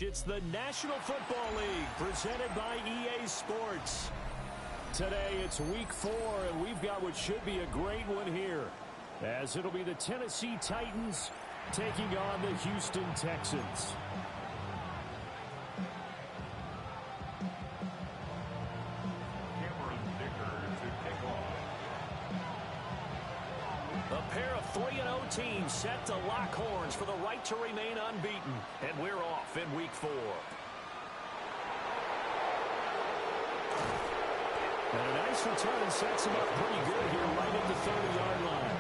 It's the National Football League presented by EA Sports. Today it's week 4, and we've got what should be a great one here, as it'll be the Tennessee Titans taking on the Houston Texans. A pair of 3-0 teams set to lock horns for the right to remain unbeaten. And we're off in week 4. And a nice return sets him up pretty good here right at the 30-yard line.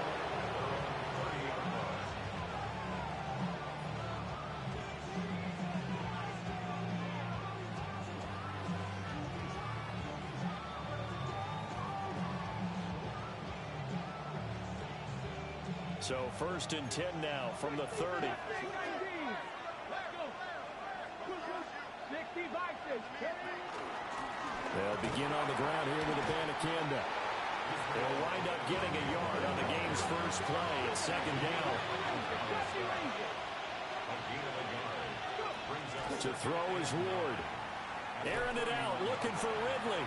So 1st and 10 now from the 30. They'll begin on the ground here with Abanikanda. They'll wind up getting a yard on the game's first play. It's 2nd down. To throw is Ward. Airing it out, looking for Ridley.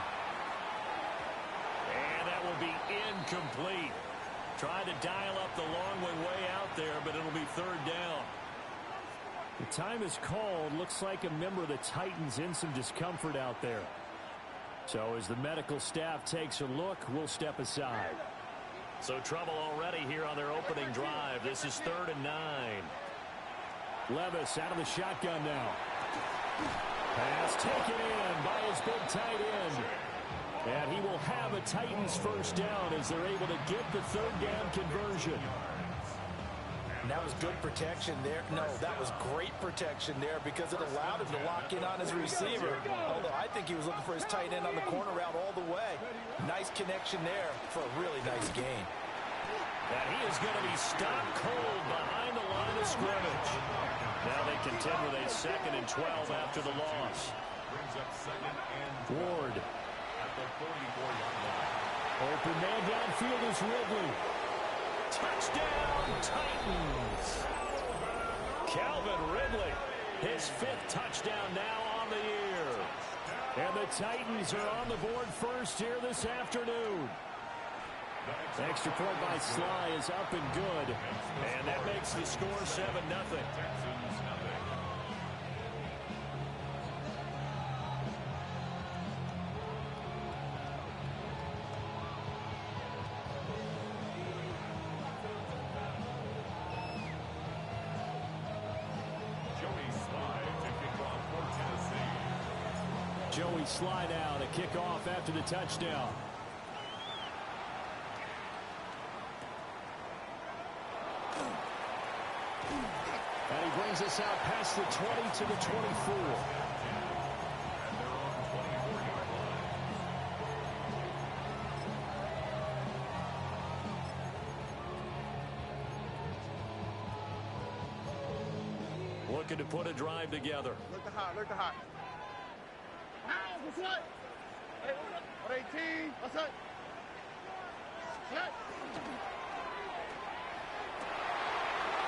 And that will be incomplete. Tried to dial up the long one way out there, but it'll be 3rd down. The time is called. Looks like a member of the Titans in some discomfort out there. So as the medical staff takes a look, we'll step aside. So trouble already here on their opening drive. This is 3rd and 9. Levis out of the shotgun now. Pass taken in by his big tight end. And he will have a Titans first down as they're able to get the 3rd down conversion. And that was good protection there. No, that was great protection there because it allowed him to lock in on his receiver. Although I think he was looking for his tight end on the corner route all the way. Nice connection there for a really nice gain. And he is going to be stopped cold behind the line of scrimmage. Now they contend with a 2nd and 12 after the loss. Ward. Open man downfield is Ridley. Touchdown, Titans. Calvin Ridley, his 5th touchdown now on the year. And the Titans are on the board first here this afternoon. The extra point by Sly is up and good. And that makes the score 7-0. Joey Sly now to kick off after the touchdown. And he brings us out past the 20 to the 24. Looking to put a drive together. Look the hot, look the hot. What's up? Hey, what 18? What's up?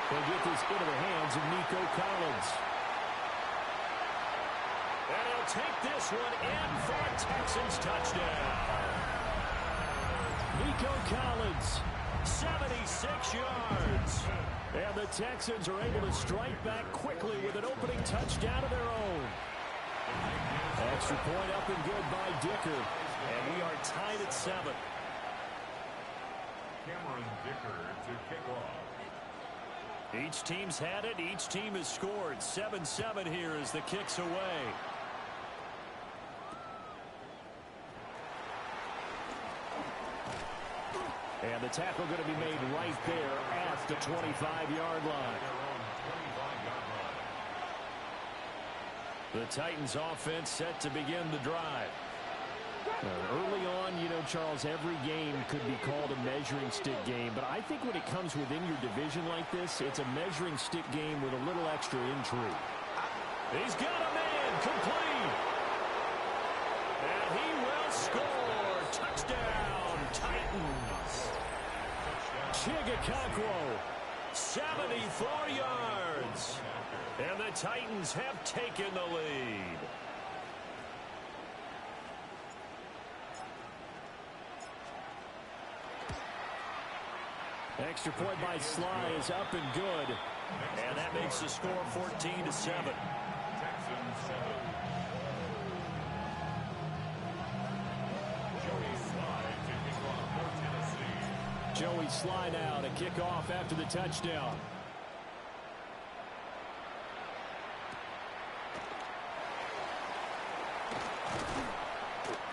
They'll get this into the hands of Nico Collins. And he'll take this one in for a Texans touchdown. Nico Collins, 76 yards. And the Texans are able to strike back quickly with an opening touchdown of their own. Extra point up and good by Dicker. And we are tied at 7. Cameron Dicker to kick off. Each team's had it. Each team has scored. 7-7 here as the kick's away. And the tackle going to be made right there at the 25-yard line. The Titans offense set to begin the drive. Early on, you know, Charles, every game could be called a measuring stick game. But I think when it comes within your division like this, it's a measuring stick game with a little extra intrigue. He's got a man complete. And he will score. Touchdown, Titans. Chigakakwo 74 yards. And the Titans have taken the lead. Extra point by Sly is up and good. And that makes the score 14-7. Texans 7. Joey Sly to kick off for Tennessee. Joey Sly now to kick off after the touchdown.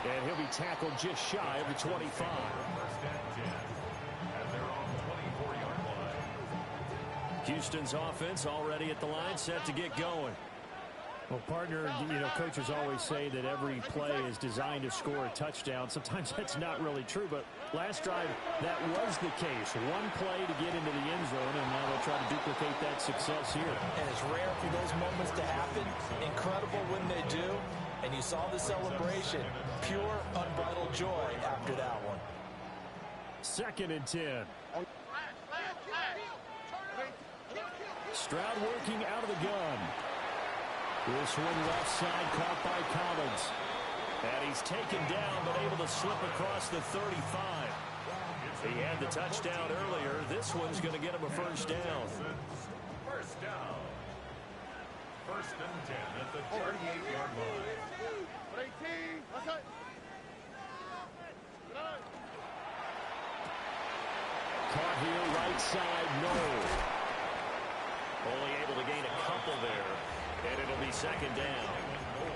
And he'll be tackled just shy of the 25. First and 10. And they're on the 24-yard line. Houston's offense already at the line, set to get going. Well, partner, coaches always say that every play is designed to score a touchdown. Sometimes that's not really true, but last drive, that was the case. One play to get into the end zone, and now they'll try to duplicate that success here. And it's rare for those moments to happen. Incredible when they do. And you saw the celebration. Pure, unbridled joy after that one. 2nd and 10. Stroud working out of the gun. This one left side caught by Collins. And he's taken down but able to slip across the 35. He had the touchdown earlier. This one's going to get him a first down. First down. First and 10 at the 38-yard line. 18. That's it. Caught here, right side, no. Only able to gain a couple there. And it'll be second down.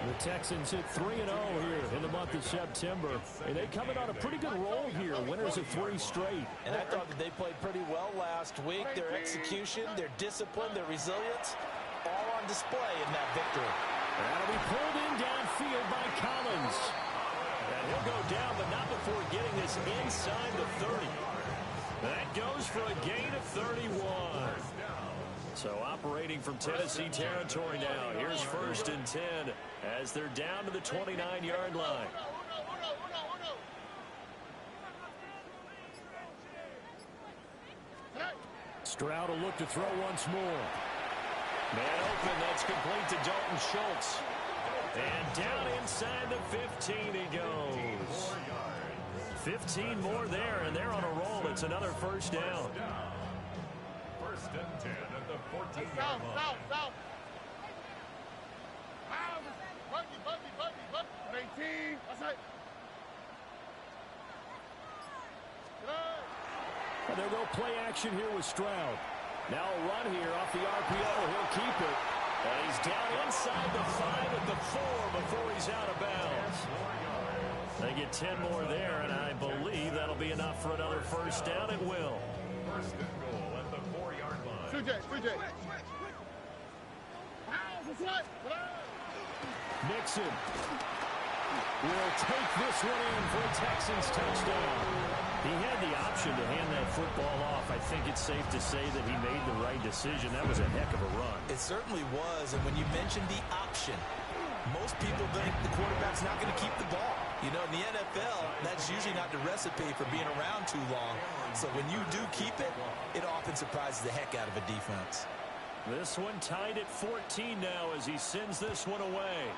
The Texans hit 3-0 here in the month of September. And they come in on a pretty good roll here. Winners of 3 straight. And I thought that they played pretty well last week. Their execution, their discipline, their resilience, all on display in that victory. That'll be pulled in downfield by Collins. And he'll go down, but not before getting this inside the 30. That goes for a gain of 31. So operating from Tennessee territory now. Here's 1st and 10 as they're down to the 29-yard line. Stroud will look to throw once more. Man open, that's complete to Dalton Schultz. And down inside the 15 he goes. 15 more there, and they're on a roll. It's another first down. First and 10 at the 14-yard South, line. south, south. Buggy. 18. That's it. And they'll go play action here with Stroud. Now a run here off the RPO. He'll keep it. And he's down inside the 5 at the 4 before he's out of bounds. They get 10 more there, and I believe that'll be enough for another first down. It will. First and goal at the 4-yard line. 2J. Nixon will take this one in for a Texans touchdown. He had the option to hand that football off. I think it's safe to say that he made the right decision. That was a heck of a run. It certainly was, and when you mentioned the option, most people think the quarterback's not going to keep the ball. You know, in the NFL, that's usually not the recipe for being around too long. So when you do keep it, it often surprises the heck out of a defense. This one tied at 14 now as he sends this one away.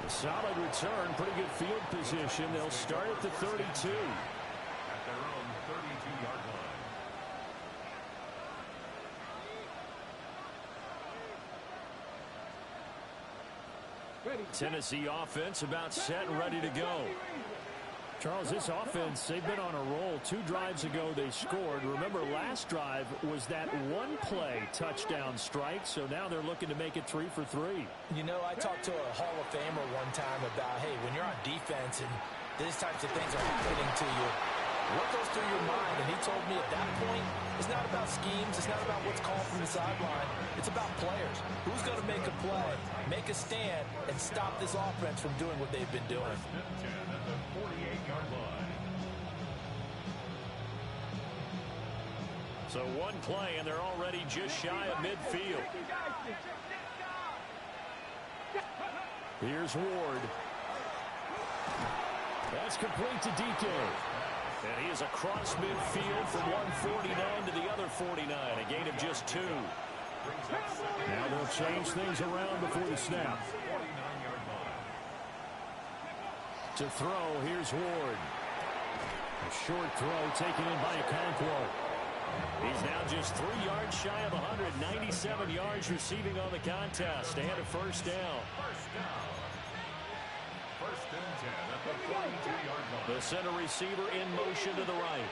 Solid return, pretty good field position. They'll start at the 32. At their own 32-yard line. Tennessee offense about set and ready to go. Charles, this offense, they've been on a roll. 2 drives ago they scored. Remember, last drive was that one-play touchdown strike, so now they're looking to make it 3 for 3. You know, I talked to a Hall of Famer one time about, hey, when you're on defense and these types of things are happening to you, what goes through your mind? And he told me at that point, it's not about schemes, it's not about what's called from the sideline. It's about players. Who's going to make a play, make a stand, and stop this offense from doing what they've been doing? At the 48-yard line. So one play, and they're already just shy of midfield. Here's Ward. That's complete to DK. And he is across midfield from 149 to the other 49. A gain of just 2. Now they'll change things around before the snap. To throw, here's Ward. A short throw taken in by Okonkwo. He's now just 3 yards shy of 197 yards receiving on the contest. And a first down. First and 10 at the 42-yard line. The center receiver in motion to the right.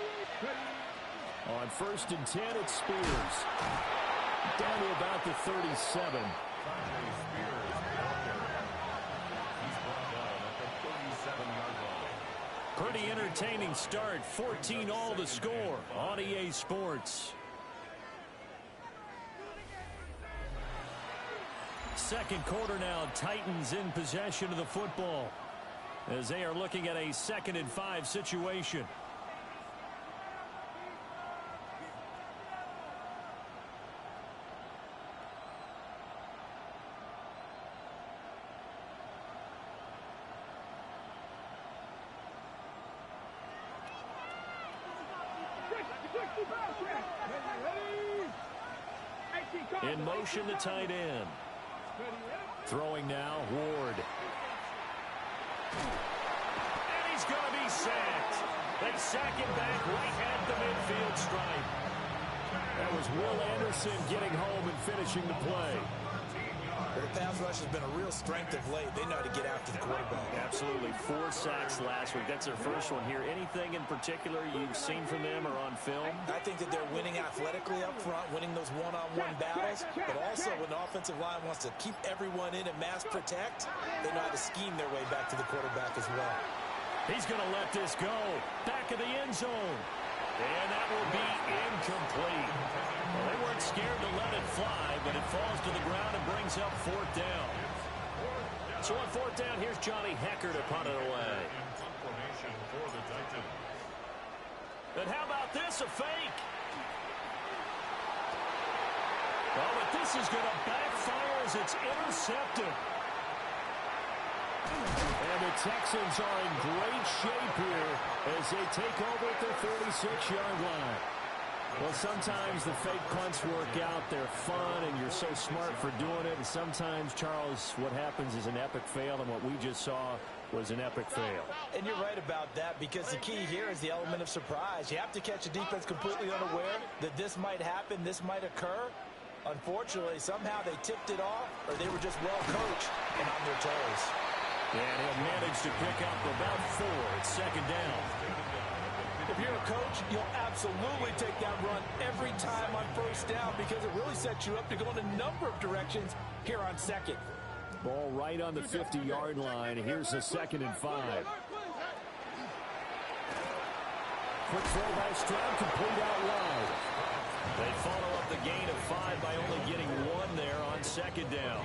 On first and 10, it's Spears. Down to about the 37. He's brought down at the 37-yard line. Pretty entertaining start. 14-all the score on EA Sports. Second quarter now. Titans in possession of the football as they are looking at a 2nd and 5 situation. In motion, the tight end. Throwing now, Ward. And he's going to be sacked. They sack him back right at the midfield stripe. That was Will Anderson getting home and finishing the play. Well, the pass rush has been a real strength of late. They know how to get after the quarterback. Absolutely. 4 sacks last week. That's their first one here. Anything in particular you've seen from them or on film? I think that they're winning athletically up front, winning those one-on-one battles, but also when the offensive line wants to keep everyone in and mass protect, they know how to scheme their way back to the quarterback as well. He's going to let this go. Back of the end zone. And that will be incomplete. Well, they weren't scared to let it fly, but it falls to the ground and brings up 4th down. So on 4th down, here's Johnny Hecker to punt it away. For the Titans. And how about this, a fake? Oh, but this is going to backfire as it's intercepted. And the Texans are in great shape here as they take over at their 46-yard line. Well, sometimes the fake punts work out. They're fun, and you're so smart for doing it. And sometimes, Charles, what happens is an epic fail, and what we just saw was an epic fail. And you're right about that, because the key here is the element of surprise. You have to catch a defense completely unaware that this might happen, this might occur. Unfortunately, somehow they tipped it off, or they were just well coached and on their toes. And he'll manage to pick up about 4. It's 2nd down. If you're a coach, you'll absolutely take that run every time on 1st down, because it really sets you up to go in a number of directions here on 2nd. Ball right on the 50-yard line. Here's the 2nd and 5. Quick throw by Stroud, complete out wide. They follow up the gain of 5 by only getting 1 there on 2nd down.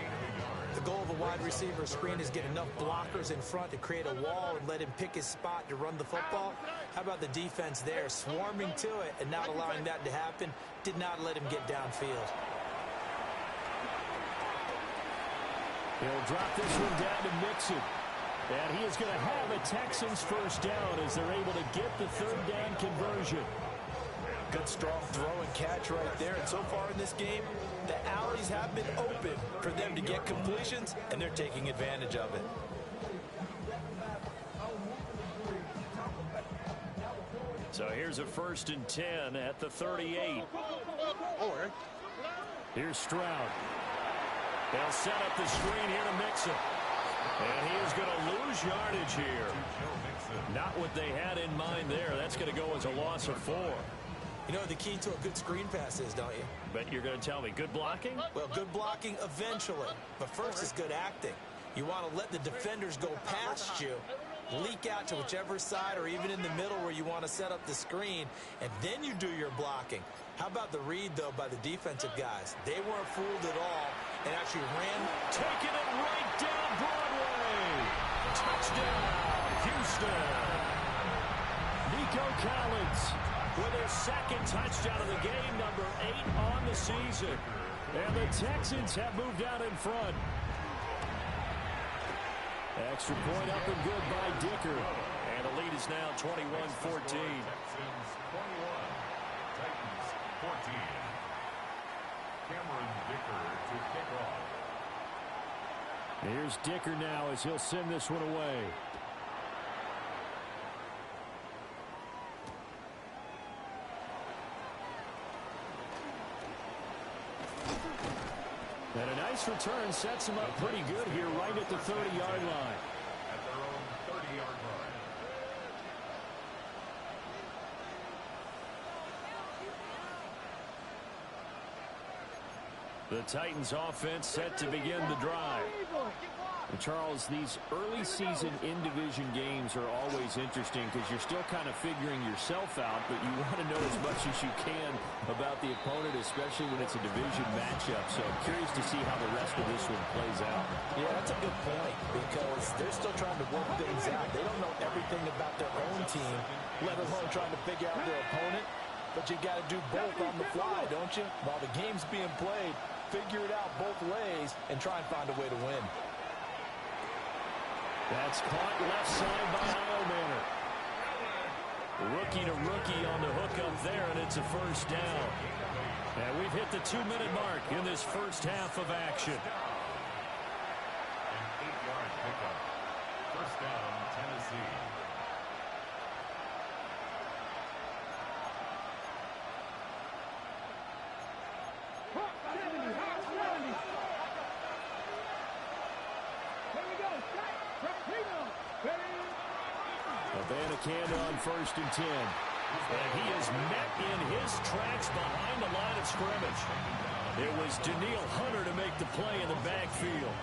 The goal of a wide receiver screen is get enough blockers in front to create a wall and let him pick his spot to run the football. How about the defense there, swarming to it and not allowing that to happen? Did not let him get downfield. He'll drop this one down to Mixon. And he is going to have a Texans 1st down as they're able to get the 3rd down conversion. Good strong throw and catch right there. And so far in this game, the alleys have been open for them to get completions, and they're taking advantage of it. So here's a 1st and 10 at the 38. Here's Stroud. They'll set up the screen here to Mixon. And he is going to lose yardage here. Not what they had in mind there. That's going to go as a loss of 4. You know the key to a good screen pass is, don't you? But you're going to tell me, good blocking? Well, good blocking eventually. But first is good acting. You want to let the defenders go past you, leak out to whichever side or even in the middle where you want to set up the screen, and then you do your blocking. How about the read, though, by the defensive guys? They weren't fooled at all and actually ran. Taking it right down Broadway. Touchdown, Houston. Nico Collins with their 2nd touchdown of the game, number 8 on the season. And the Texans have moved out in front. Extra point up and good by Dicker. And the lead is now 21-14. Texans 21, Titans 14. Cameron Dicker to kick off. Here's Dicker now as he'll send this one away. And a nice return sets him up pretty good here right at the 30-yard line. At their own 30-yard line. The Titans offense set to begin the drive. And Charles, these early season in-division games are always interesting because you're still kind of figuring yourself out, but you want to know as much as you can about the opponent, especially when it's a division matchup. So I'm curious to see how the rest of this one plays out. Yeah, that's a good point because they're still trying to work things out. They don't know everything about their own team, let alone trying to figure out their opponent. But you got to do both on the fly, don't you? While the game's being played, figure it out both ways and try and find a way to win. That's caught left side by Manor. Rookie to rookie on the hook up there, and it's a first down. And we've hit the 2-minute mark in this first half of action. An 8-yard pickup. First down, Tennessee. Canada on 1st and 10. And he is met in his tracks behind the line of scrimmage. It was Danielle Hunter to make the play in the backfield.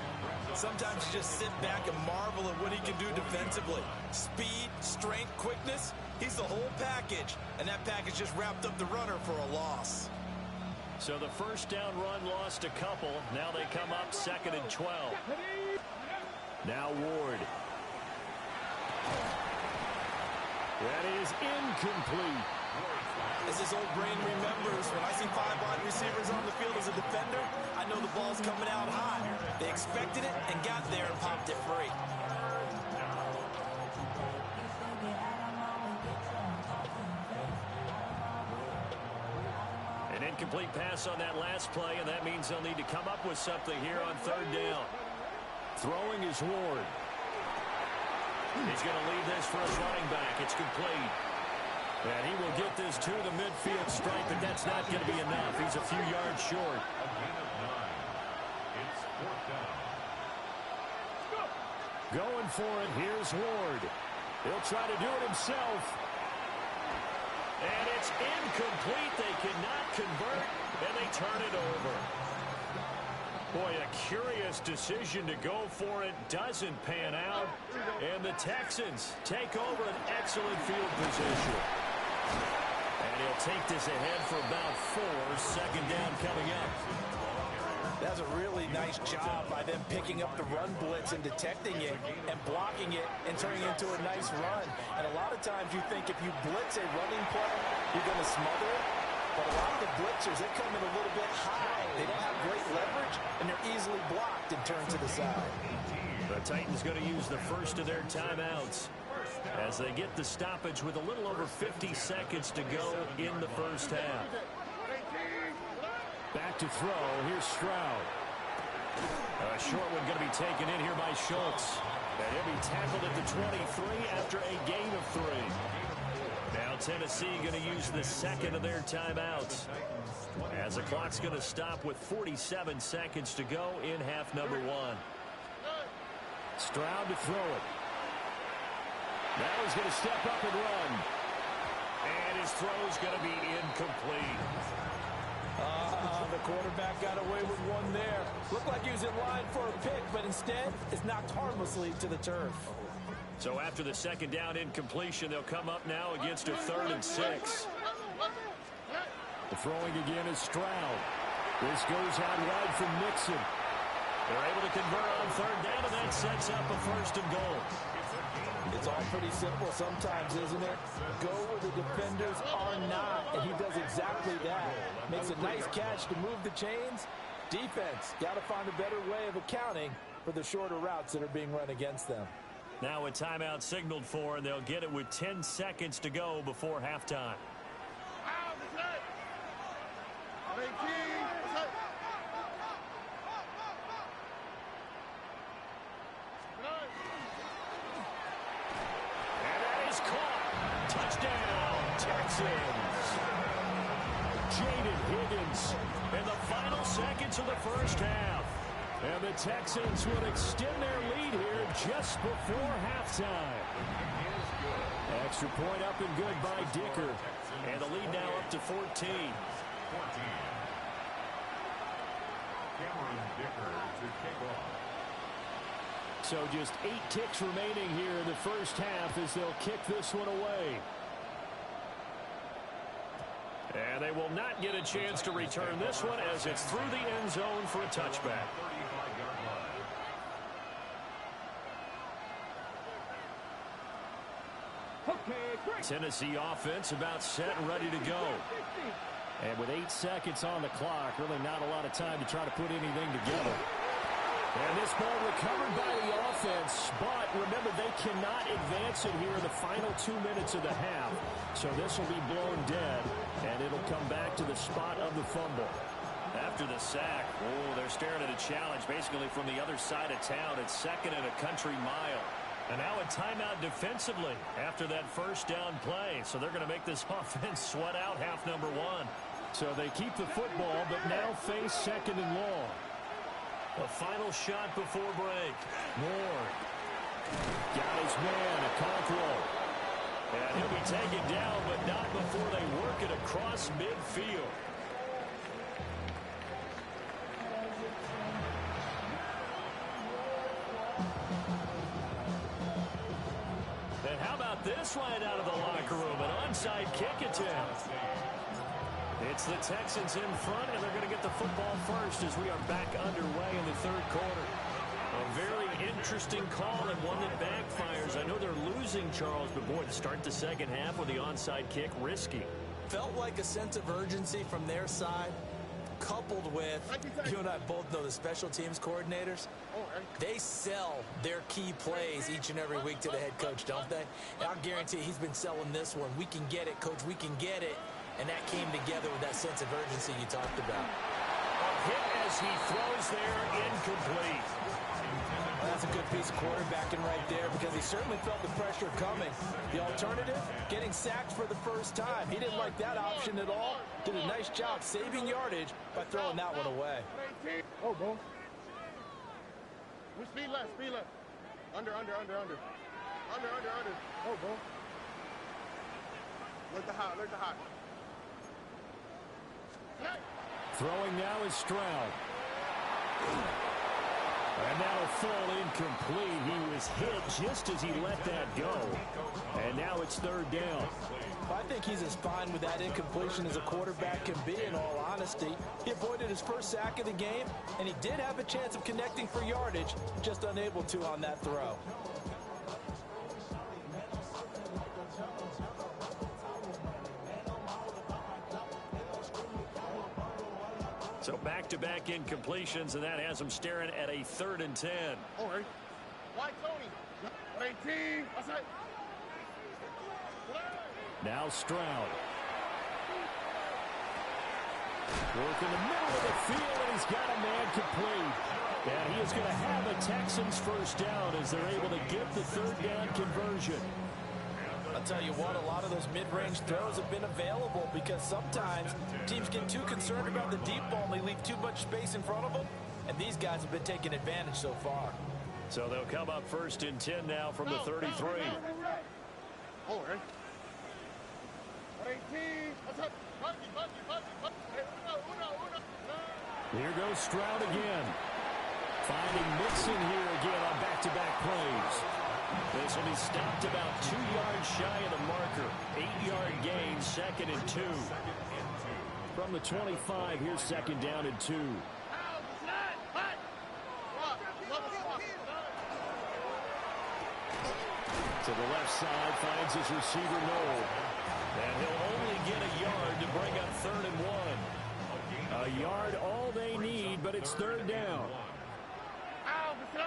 Sometimes you just sit back and marvel at what he can do defensively. Speed, strength, quickness, he's the whole package. And that package just wrapped up the runner for a loss. So the first down run lost a couple. Now they come up 2nd and 12. Now Ward. That is incomplete. As his old brain remembers, when I see 5 wide receivers on the field as a defender, I know the ball's coming out high. They expected it and got there and popped it free. An incomplete pass on that last play, and that means they'll need to come up with something here on 3rd down. Throwing is Ward. He's going to leave this for his running back. It's complete. And he will get this to the midfield stripe, but that's not going to be enough. He's a few yards short. A gain of 9. It's 4th down. Going for it. Here's Ward. He'll try to do it himself. And it's incomplete. They cannot convert, and they turn it over. Boy, a curious decision to go for it. Doesn't pan out. And the Texans take over an excellent field position. And he'll take this ahead for about 4. 2nd down coming up. That's a really nice job by them picking up the run blitz and detecting it and blocking it and turning it into a nice run. And a lot of times you think if you blitz a running play, you're going to smother it. But a lot of the blitzers, they come in a little bit high. They don't have great leverage, and they're easily blocked and turned to the side. The Titans going to use the first of their timeouts as they get the stoppage with a little over 50 seconds to go in the first half. Back to throw. Here's Stroud. A short one going to be taken in here by Schultz. And he'll be tackled at the 23 after a gain of 3. Now Tennessee going to use the second of their timeouts as the clock's going to stop with 47 seconds to go in half number 1. Stroud to throw it. Now he's going to step up and run. And his throw's going to be incomplete. The quarterback got away with one there. Looked like he was in line for a pick, but instead it's knocked harmlessly to the turf. So after the 2nd down incompletion, they'll come up now against a 3rd and 6. The throwing again is Stroud. This goes out wide from Nixon. They're able to convert on 3rd down, and that sets up a 1st and goal. It's all pretty simple sometimes, isn't it? Go where the defenders are not, and he does exactly that. Makes a nice catch to move the chains. Defense, got to find a better way of accounting for the shorter routes that are being run against them. Now a timeout signaled for, and they'll get it with 10 seconds to go before halftime. And that is caught. Touchdown, Texans. Jaden Higgins in the final seconds of the first half. And the Texans will extend their lead here just before halftime. Extra point up and good by Dicker. And the lead now up to 14. So just 8 ticks remaining here in the first half as they'll kick this one away. And they will not get a chance to return this one as it's through the end zone for a touchback. Tennessee offense about set and ready to go. And with 8 seconds on the clock, really not a lot of time to try to put anything together. And this ball recovered by the offense, but remember, they cannot advance it here in the final 2 minutes of the half. So this will be blown dead, and it'll come back to the spot of the fumble. After the sack, they're staring at a challenge basically from the other side of town. It's second and a country mile. And now a timeout defensively after that first down play. So they're going to make this offense sweat out half number 1. So they keep the football, but now face second and long. A final shot before break. Moore got his man, a Conqueror. And he'll be taken down, but not before they work it across midfield. And how about this right out of the locker room? An onside kick attempt. It's the Texans in front, and they're going to get the football first as we are back underway in the third quarter. A very interesting call and one that backfires. I know they're losing, Charles, but boy, to start the second half with the onside kick, risky. Felt like a sense of urgency from their side, coupled with, you and I both know the special teams coordinators, they sell their key plays each and every week to the head coach, don't they? And I'll guarantee he's been selling this one. We can get it, coach, we can get it. And that came together with that sense of urgency you talked about. A hit as he throws there, incomplete. Well, that's a good piece of quarterbacking right there because he certainly felt the pressure coming. The alternative, getting sacked for the first time. He didn't like that option at all. Did a nice job saving yardage by throwing that one away. Oh, bro. We speed left, speed left. Under. Under. Oh, bro. Look the hot. Throwing now is Stroud. And that'll fall incomplete. He was hit just as he let that go. And now it's third down. I think he's as fine with that incompletion as a quarterback can be, in all honesty. He avoided his first sack of the game, and he did have a chance of connecting for yardage, just unable to on that throw. So back-to-back incompletions, and that has him staring at a 3rd and 10. All right. Why, Tony? 18. That's it. Now Stroud. Work in the middle of the field, and he's got a man complete. And he is going to have a Texans first down as they're able to get the 3rd down conversion. I'll tell you what, a lot of those mid-range throws have been available because sometimes teams get too concerned about the deep ball and they leave too much space in front of them, and these guys have been taking advantage so far. So they'll come up 1st and 10 now from the 33. All right. 18. That's it. Here goes Stroud again. Finding Mixon here again on back-to-back plays. This will be stopped about 2 yards shy of the marker. 8-yard gain, 2nd and 2. From the 25, here's 2nd down and 2. To the left side, finds his receiver Noel. And he'll only get a yard to bring up 3rd and 1. A yard all they need, but it's 3rd down. And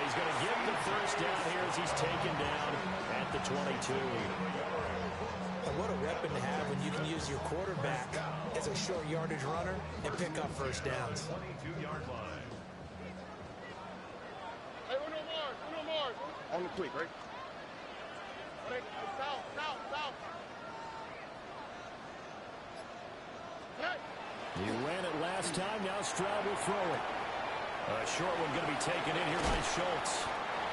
he's going to get the first down here as he's taken down at the 22. And what a weapon to have when you can use your quarterback as a short yardage runner and pick up first downs. 22-yard line. Hey, uno more. On the quick, right? South. Hey. He ran it last time. Now Stroud will throw it. A short one going to be taken in here by Schultz.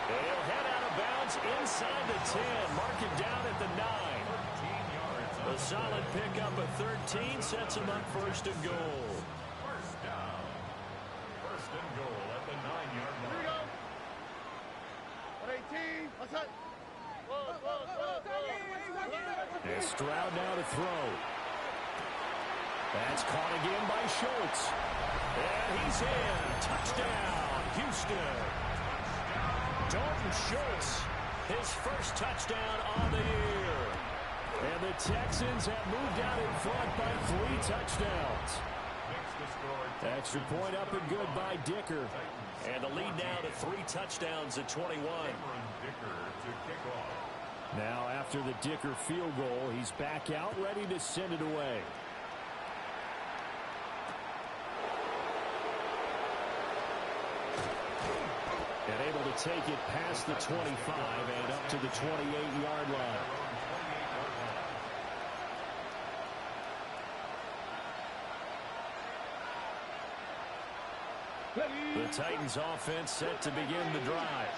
And he'll head out of bounds inside the 10. Mark him down at the 9. A solid pickup of 13 sets him up first and goal. First down. First and goal at the 9-yard Here we line. go. 18. What's that? And Stroud now to throw. That's caught again by Schultz. And he's in. Touchdown, Houston. Dalton Schultz, his first touchdown on the year. And the Texans have moved out in front by 3 touchdowns. Makes the score. Extra point up and good by Dicker. And the lead now to 3 touchdowns at 21. Dicker to kick off. Now after the Dicker field goal, he's back out ready to send it away. And able to take it past the 25 and up to the 28-yard line. The Titans offense set to begin the drive.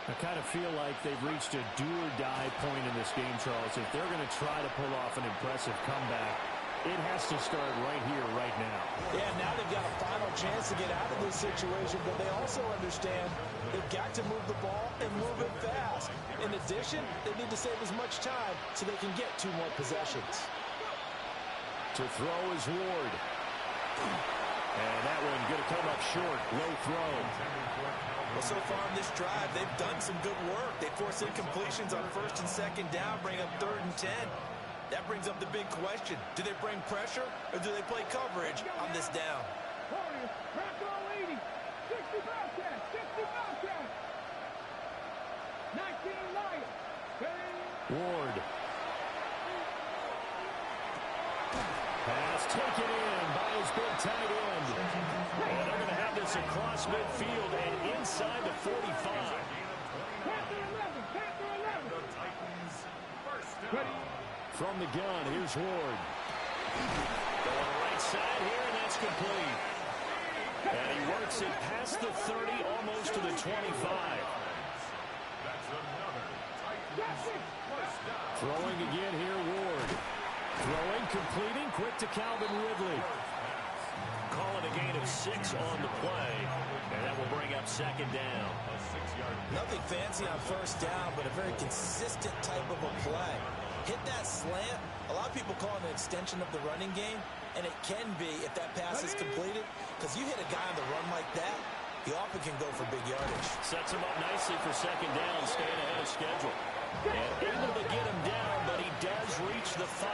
I kind of feel like they've reached a do-or-die point in this game, Charles. If they're going to try to pull off an impressive comeback, it has to start right here, right now. Yeah, now they've got a final chance to get out of this situation, but they also understand they've got to move the ball and move it fast. In addition, they need to save as much time so they can get 2 more possessions. To throw is Ward. And that one going to come up short. Low throw. Well, so far in this drive, they've done some good work. They force incompletions on 1st and 2nd down, bring up 3rd and 10. That brings up the big question. Do they bring pressure or do they play coverage on this down? Ward. Pass taken in by his big tight end. And they're going to have this across midfield and inside the 45. From the gun, here's Ward. Going right side here, and that's complete. And he works it past the 30, almost to the 25. Throwing again here, Ward. Throwing, completing, quick to Calvin Ridley. Call it a gain of 6 on the play, and that will bring up 2nd down. Nothing fancy on 1st down, but a very consistent type of a play. Hit that slant. A lot of people call it an extension of the running game, and it can be if that pass is completed, because you hit a guy on the run like that, he often can go for big yardage. Sets him up nicely for 2nd down, staying ahead of schedule. And able to get him down, but he does reach the 5.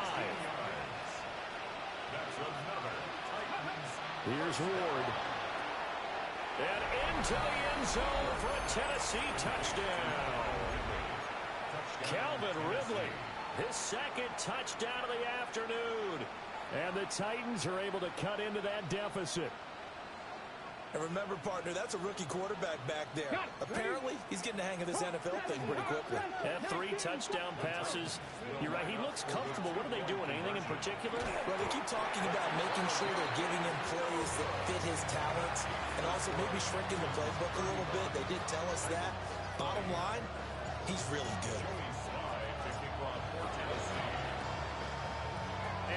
Here's Ward. And into the end zone for a Tennessee touchdown. Calvin Ridley, his 2nd touchdown of the afternoon. And the Titans are able to cut into that deficit. And remember, partner, that's a rookie quarterback back there. Apparently, he's getting the hang of this NFL thing pretty quickly. Had 3 touchdown passes. You're right, he looks comfortable. What are they doing? Anything in particular? Well, they keep talking about making sure they're giving him plays that fit his talents and also maybe shrinking the playbook a little bit. They did tell us that. Bottom line, he's really good.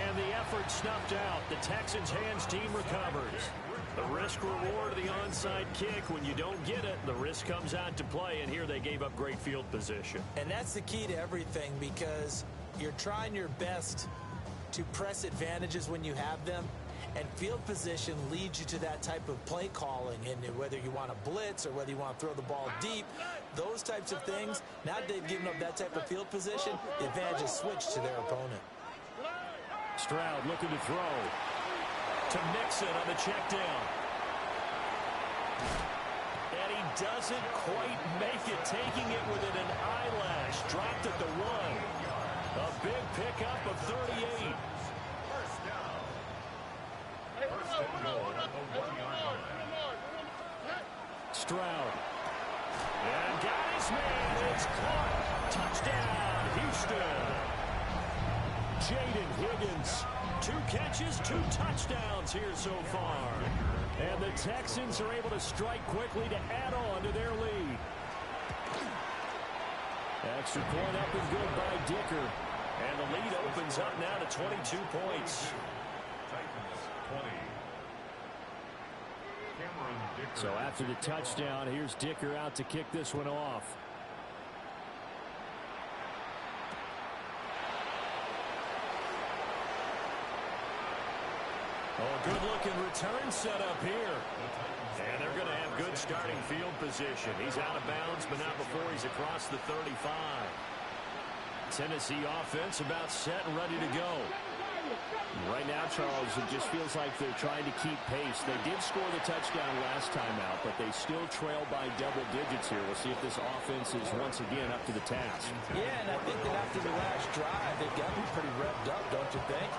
And the effort snuffed out. The Texans' hands team recovers. The risk-reward of the onside kick, when you don't get it, the risk comes out to play, and here they gave up great field position. And that's the key to everything, because you're trying your best to press advantages when you have them, and field position leads you to that type of play calling, and whether you want to blitz or whether you want to throw the ball deep, those types of things, now that they've given up that type of field position, the advantage is switched to their opponent. Stroud looking to throw. to Mixon on the check down. And he doesn't quite make it, taking it within an eyelash. Dropped at the 1. A big pickup of 38. First down. First and goal at the 1-yard line. Stroud. And got his man. It's caught. Touchdown, Houston. Jaden Higgins. 2 catches, 2 touchdowns here so far. And the Texans are able to strike quickly to add on to their lead. Extra point up and good by Dicker. And the lead opens up now to 22 points. Titans 20. Cameron Dicker. So after the touchdown, here's Dicker out to kick this one off. Oh, good-looking return set up here. And they're going to have good starting field position. He's out of bounds, but not before he's across the 35. Tennessee offense about set and ready to go. Right now, Charles, it just feels like they're trying to keep pace. They did score the touchdown last time out, but they still trail by double digits here. We'll see if this offense is once again up to the task. Yeah, and I think that after the last drive, they've got to be pretty revved up, don't you think?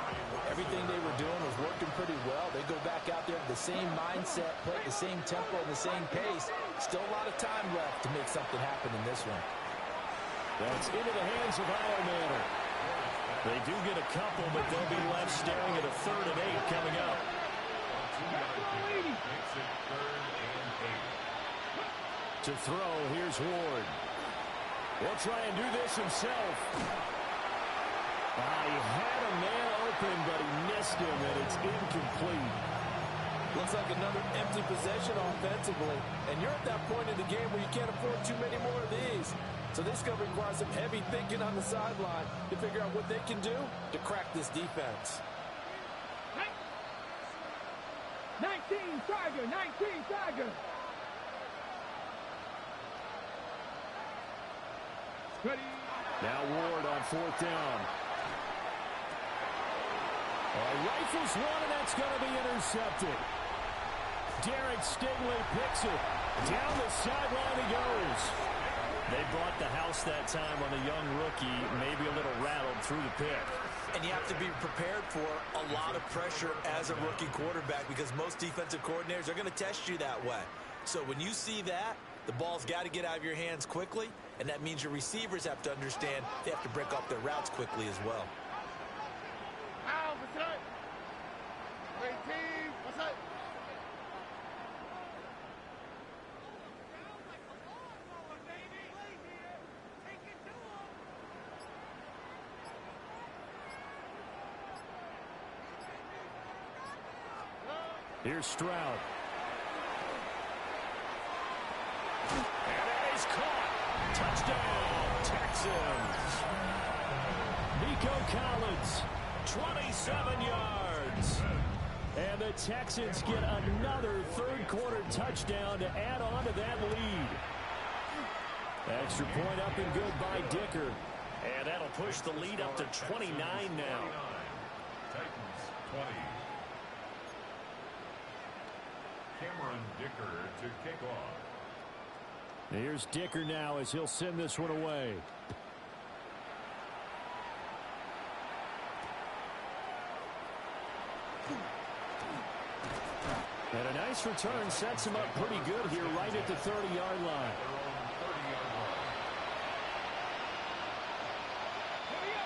Everything they were doing was working pretty well. They go back out there with the same mindset, play at the same tempo and the same pace. Still a lot of time left to make something happen in this one. That's into the hands of Manor. They do get a couple, but they'll be left staring at a 3rd and 8 coming up. Makes it 3rd and 8. To throw, here's Ward. Will try and do this himself. He had a man open, but he missed him, and it's incomplete. Looks like another empty possession offensively. And you're at that point in the game where you can't afford too many more of these. So this is going to require some heavy thinking on the sideline to figure out what they can do to crack this defense. 19 Tiger, 19 Tiger. Ready. Now Ward on 4th down. Rifles one, and that's going to be intercepted. Derek Stingley picks it. Down the sideline he goes. They brought the house that time on the young rookie, maybe a little rattled through the pick. And you have to be prepared for a lot of pressure as a rookie quarterback because most defensive coordinators are going to test you that way. So when you see that, the ball's got to get out of your hands quickly, and that means your receivers have to understand they have to break up their routes quickly as well. What's up? 18, what's up? Here's Stroud. And that is caught. Touchdown, Texans. Nico Collins, 27 yards. And the Texans get another 3rd quarter touchdown to add on to that lead. Extra point up and good by Dicker. And that'll push the lead up to 29 now. Titans 20. Cameron Dicker to kick off. Here's Dicker now as he'll send this one away. And a nice return sets him up pretty good here right at the 30-yard line.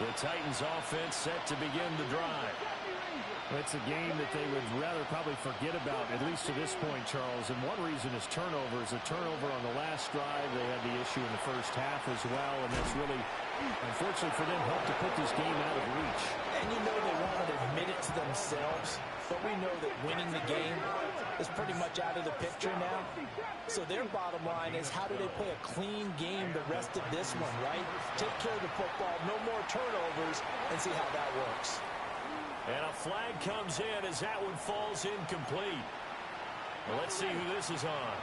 The Titans offense set to begin the drive. It's a game that they would rather probably forget about, at least to this point, Charles. And one reason is turnovers. A turnover on the last drive. They had the issue in the first half as well, and that's really, unfortunately for them, helped to put this game out of reach. And you know they want to admit it to themselves, but we know that winning the game is pretty much out of the picture now. So their bottom line is how do they play a clean game the rest of this one, right? Take care of the football, no more turnovers, and see how that works. And a flag comes in as that one falls incomplete. Well, let's see who this is on.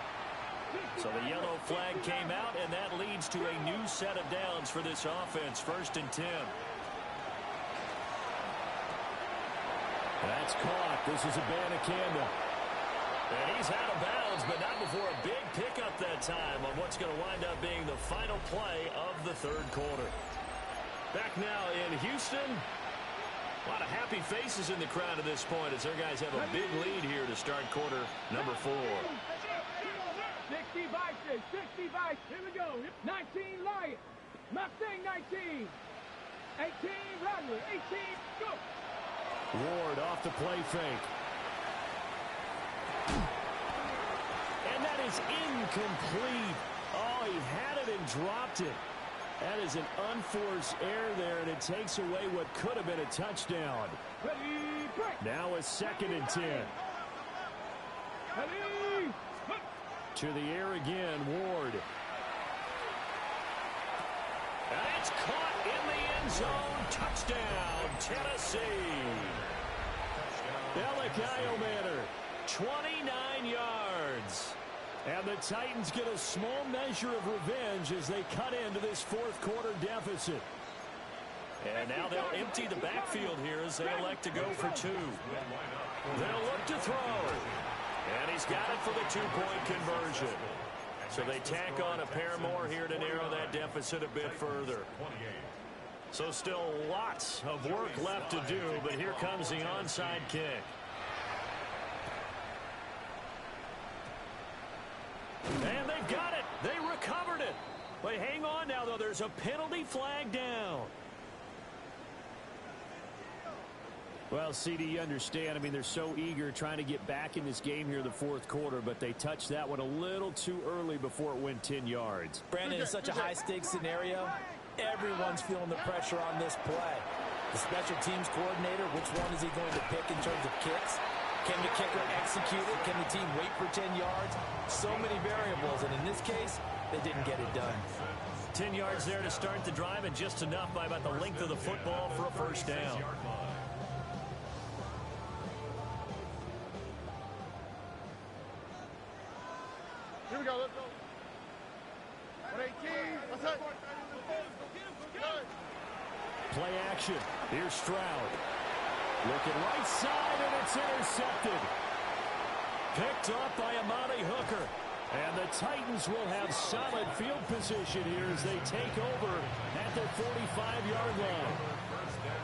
So the yellow flag came out, and that leads to a new set of downs for this offense. 1st and 10. That's caught. This is Abanikanda. And he's out of bounds, but not before a big pickup that time on what's going to wind up being the final play of the third quarter. Back now in Houston. A lot of happy faces in the crowd at this point as their guys have a big lead here to start quarter number 4. 60 Vices, 60 Vices. Here we go. 19 Lions. Mustang 19. 18 Rattler. 18. Go. Ward off the play fake. And that is incomplete. Oh, he had it and dropped it. That is an unforced error there, and it takes away what could have been a touchdown. Now a 2nd and 10. To the air again, Ward. And it's caught in the end zone. Touchdown, Tennessee. Elikayo Manor, 29 yards. And the Titans get a small measure of revenge as they cut into this fourth quarter deficit. And now they'll empty the backfield here as they elect to go for 2. They'll look to throw. And he's got it for the 2-point conversion. So they tack on a pair more here to narrow that deficit a bit further. So still lots of work left to do, but here comes the onside kick. And they've got it. They recovered it. But hang on now, though. There's a penalty flag down. Well, CD, you understand. I mean, they're so eager trying to get back in this game here in the fourth quarter, but they touched that one a little too early before it went 10 yards. Brandon, it's such a high-stakes scenario. Everyone's feeling the pressure on this play. The special teams coordinator, which one is he going to pick in terms of kicks? Can the kicker execute it? Can the team wait for 10 yards? So many variables, and in this case, they didn't get it done. 10 yards there to start the drive, and just enough by about the length of the football for a first down. Here we go. Let's go. 118. What's up? Play action. Here's Stroud. Looking right side, and it's intercepted. Picked up by Amani Hooker. And the Titans will have solid field position here as they take over at their 45-yard line.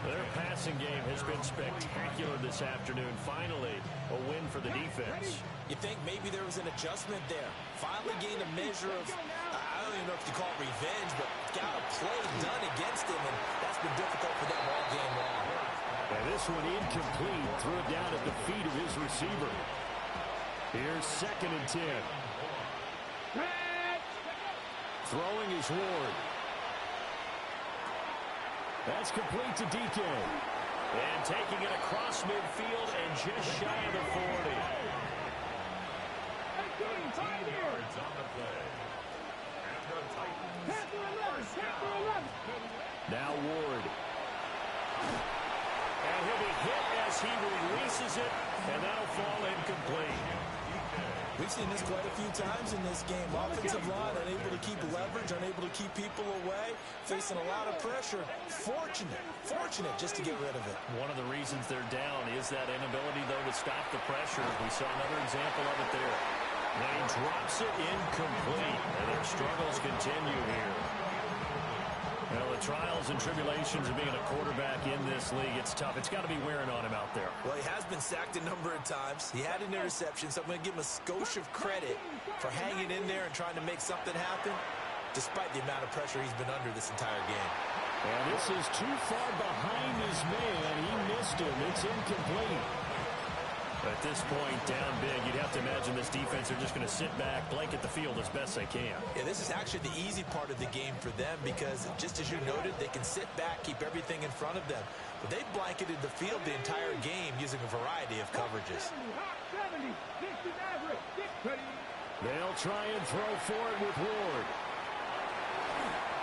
Their passing game has been spectacular this afternoon. Finally, a win for the defense. You think maybe there was an adjustment there. Finally gained a measure of, I don't even know if you call it revenge, but got a play done against him, and that's been difficult for them all game long. And this one incomplete. Threw it down at the feet of his receiver. Here's 2nd and 10. Throwing is Ward. That's complete to DK. And taking it across midfield and just shy of the 40. 13 yards on the play. And the Titans first down. Now Ward. And he'll be hit as he releases it, and that'll fall incomplete. We've seen this quite a few times in this game. Offensive line unable to keep leverage, unable to keep people away, facing a lot of pressure. Fortunate just to get rid of it. One of the reasons they're down is that inability, though, to stop the pressure. We saw another example of it there. And he drops it incomplete, and their struggles continue here. Well, the trials and tribulations of being a quarterback in this league, it's tough. It's got to be wearing on him out there. Well, he has been sacked a number of times. He had an interception, so I'm going to give him a skosh of credit for hanging in there and trying to make something happen, despite the amount of pressure he's been under this entire game. And this is too far behind his man. He missed him. It's incomplete. At this point, down big, you'd have to imagine this defense are just going to sit back, blanket the field as best they can. Yeah, this is actually the easy part of the game for them because, just as you noted, they can sit back, keep everything in front of them. But they blanketed the field the entire game using a variety of coverages. They'll try and throw for it with Ward.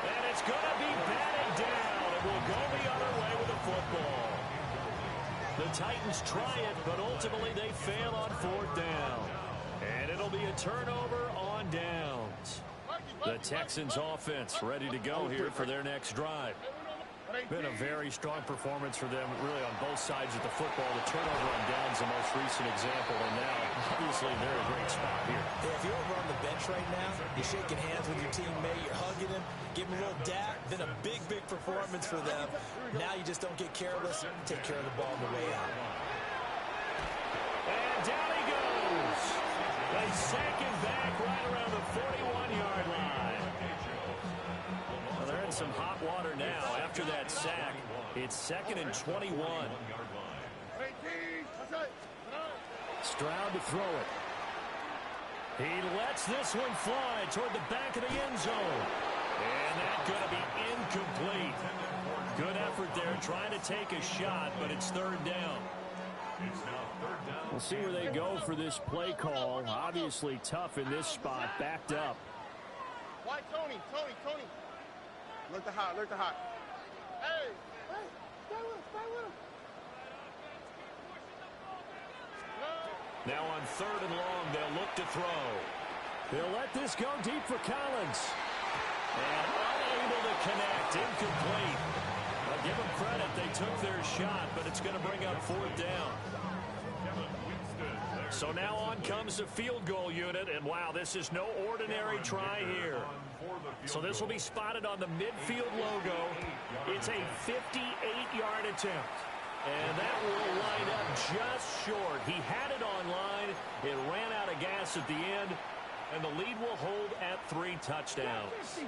And it's going to be batted down, and we'll go the other way with the football. The Titans try it, but ultimately they fail on 4th down. And it'll be a turnover on downs. The Texans offense ready to go here for their next drive. Been a very strong performance for them, really, on both sides of the football. The turnover on downs the most recent example, and now, obviously, they're in a great spot here. Yeah, if you're over on the bench right now, you're shaking hands with your teammate, you're hugging him, giving him a little dap, been a big, big performance for them. Now you just don't get careless, take care of the ball on the way out. And down he goes. They sack him back right around the 41-yard line. Well, they're in some hot water now. After that sack, it's 2nd and 21. Stroud to throw it. He lets this one fly toward the back of the end zone. And that's going to be incomplete. Good effort there trying to take a shot, but it's 3rd down. We'll see where they go for this play call. Obviously tough in this spot, backed up. Why, Tony? Look the hot. Hey, stay with him. Now on 3rd and long, they'll look to throw. They'll let this go deep for Collins. And unable to connect, incomplete. I'll give them credit, they took their shot, but it's going to bring up 4th down. So now on comes the field goal unit, and wow, this is no ordinary try here. So this will be spotted on the midfield logo. It's a 58-yard attempt. And that will line up just short. He had it on line. It ran out of gas at the end. And the lead will hold at 3 touchdowns.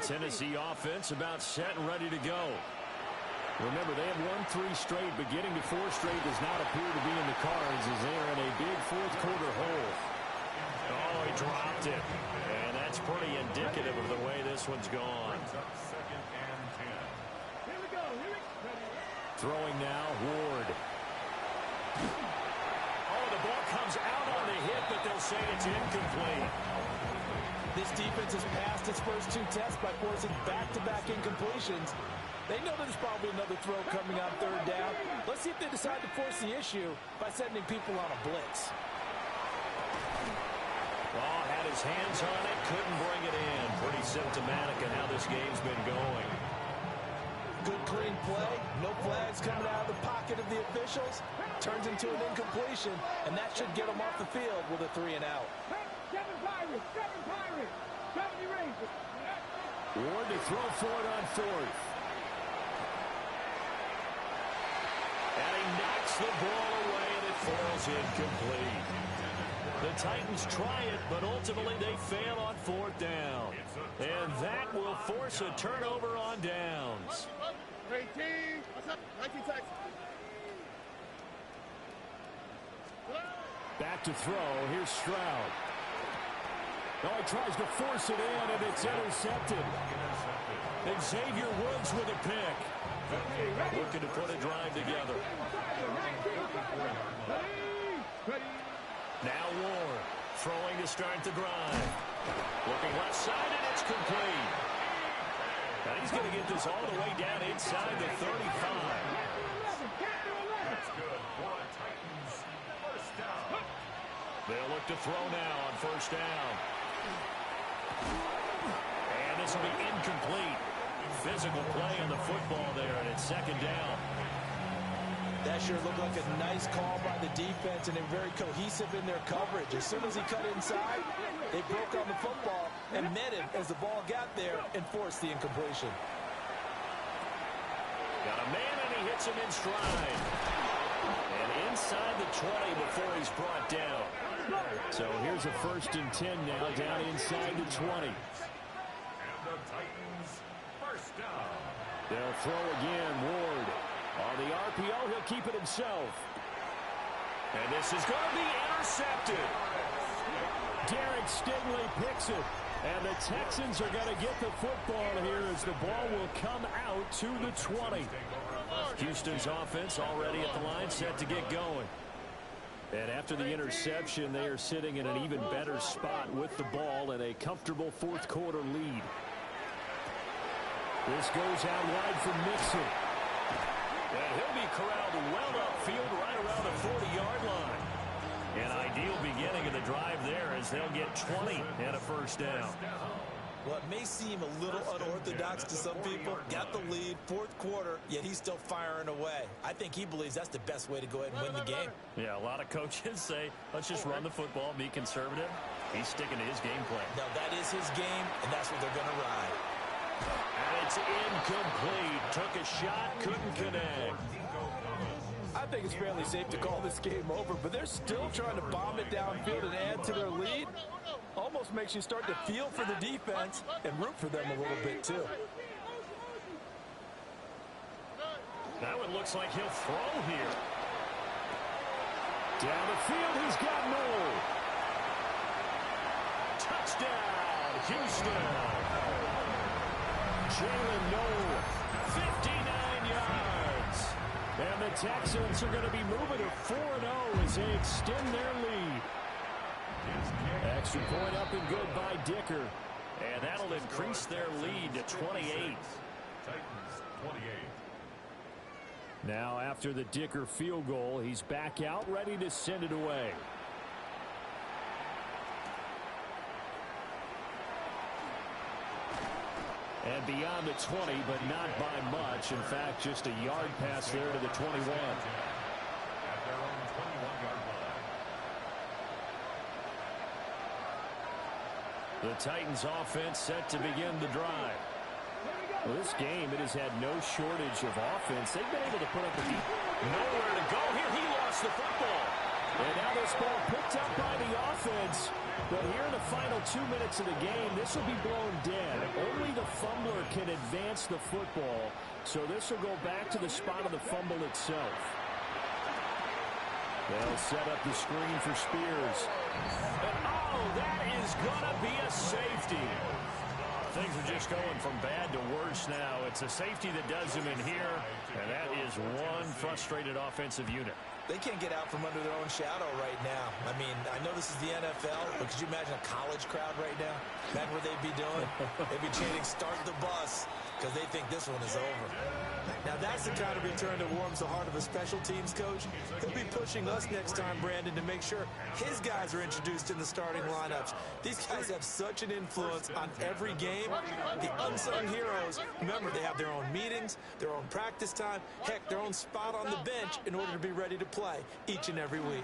Tennessee offense about set and ready to go. Remember, they have won 3 straight, but getting to 4 straight does not appear to be in the cards as they are in a big 4th quarter hole. Oh, he dropped it. And that's pretty indicative of the way this one's gone. Throwing now, Ward. Oh, the ball comes out on the hit, but they'll say it's incomplete. This defense has passed its first 2 tests by forcing back-to-back incompletions. They know there's probably another throw coming on 3rd down. Let's see if they decide to force the issue by sending people on a blitz. Oh, had his hands on it, couldn't bring it in. Pretty symptomatic of how this game's been going. Good clean play, no flags coming out of the pocket of the officials. Turns into an incompletion, and that should get them off the field with a 3 and out. 7 Pirates, 70 Rangers. Ward to throw for it on 4th. And he knocks the ball away, and it falls incomplete. The Titans try it, but ultimately they fail on 4th down. And that will force a turnover on downs. What's up? 19 Texans. Back to throw. Here's Stroud. Oh, he tries to force it in, and it's intercepted. Xavier Woods with a pick. Looking to put a drive together. Now Ward throwing to start the drive. Looking left side, and it's complete. Now he's going to get this all the way down inside the 35. That's good for the Titans. First down. They'll look to throw now on 1st down. And this will be incomplete. Physical play on the football there, and it's 2nd down. That sure looked like a nice call by the defense, and they're very cohesive in their coverage. As soon as he cut inside, they broke on the football and met him as the ball got there and forced the incompletion. Got a man, and he hits him in stride. And inside the 20 before he's brought down. So here's a 1st and 10 now, down inside the 20. And the Titans, first down. They'll throw again, Ward. On the RPO, he'll keep it himself. And this is going to be intercepted. Derek Stingley picks it. And the Texans are going to get the football here as the ball will come out to the 20. Houston's offense already at the line, set to get going. And after the interception, they are sitting in an even better spot with the ball and a comfortable 4th quarter lead. This goes out wide for Mixon. And he'll be corralled well upfield right around the 40-yard line. An ideal beginning of the drive there as they'll get 20 and a 1st down. Well, it may seem a little unorthodox to some people. Got the lead, fourth quarter, yet he's still firing away. I think he believes that's the best way to go ahead and win the game. Yeah, a lot of coaches say, let's just run the football, be conservative. He's sticking to his game plan. No, that is his game, and that's what they're going to ride. And it's incomplete. Took a shot, couldn't connect. I think it's fairly safe to call this game over, but they're still trying to bomb it downfield and add to their lead. Almost makes you start to feel for the defense and root for them a little bit, too. Now it looks like he'll throw here. Down the field, he's got Noel. Touchdown, Houston. Jalen Noel, 59 yards. And the Texans are going to be moving to 4-0 as they extend their lead. Extra point up and good by Dicker. And that'll increase their lead to 28. Titans 28. Now after the Dicker field goal, he's back out ready to send it away. And beyond the 20, but not by much. In fact, just a yard pass there to the 21. At their own 21-yard line. The Titans offense set to begin the drive. Well, this game, it has had no shortage of offense. They've been able to put up a deep. Nowhere to go here. He lost the football. And now this ball picked up by the offense. But here in the final 2 minutes of the game, this will be blown dead. Only the fumbler can advance the football. So this will go back to the spot of the fumble itself. They'll set up the screen for Spears. And oh, that is going to be a safety. Things are just going from bad to worse now. It's a safety that does him in here, and that is one frustrated offensive unit. They can't get out from under their own shadow right now. I mean, I know this is the NFL, but could you imagine a college crowd right now? Imagine what they'd be doing. They'd be chanting, "Start the bus," because they think this one is over. Now, that's the kind of return that warms the heart of a special teams coach. He'll be pushing us next time, Brandon, to make sure his guys are introduced in the starting lineups. These guys have such an influence on every game. The unsung heroes, remember, they have their own meetings, their own practice time, heck, their own spot on the bench in order to be ready to play each and every week.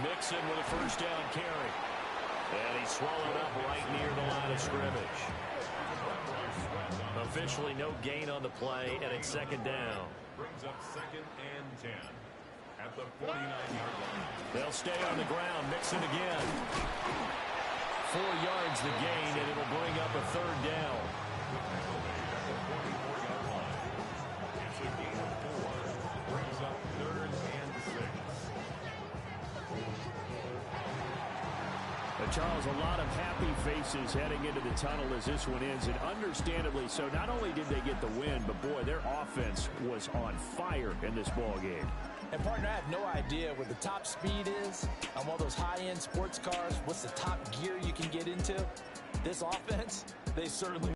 Mixon with a first down carry. And he's swallowed up right near the line of scrimmage. Officially no gain on the play, and it's second down. Brings up 2nd and 10 at the 49-yard line. They'll stay on the ground. Mixon again. 4 yards the gain, and it'll bring up a third down. At the 44-yard line. It's a gain of 4. Brings up 3rd and 6. Charles, a lot of happy faces heading into the tunnel as this one ends, and understandably so. Not only did they get the win, but boy, their offense was on fire in this ball game. And, partner, I have no idea what the top speed is on one of those high-end sports cars. What's the top gear you can get into? This offense, they certainly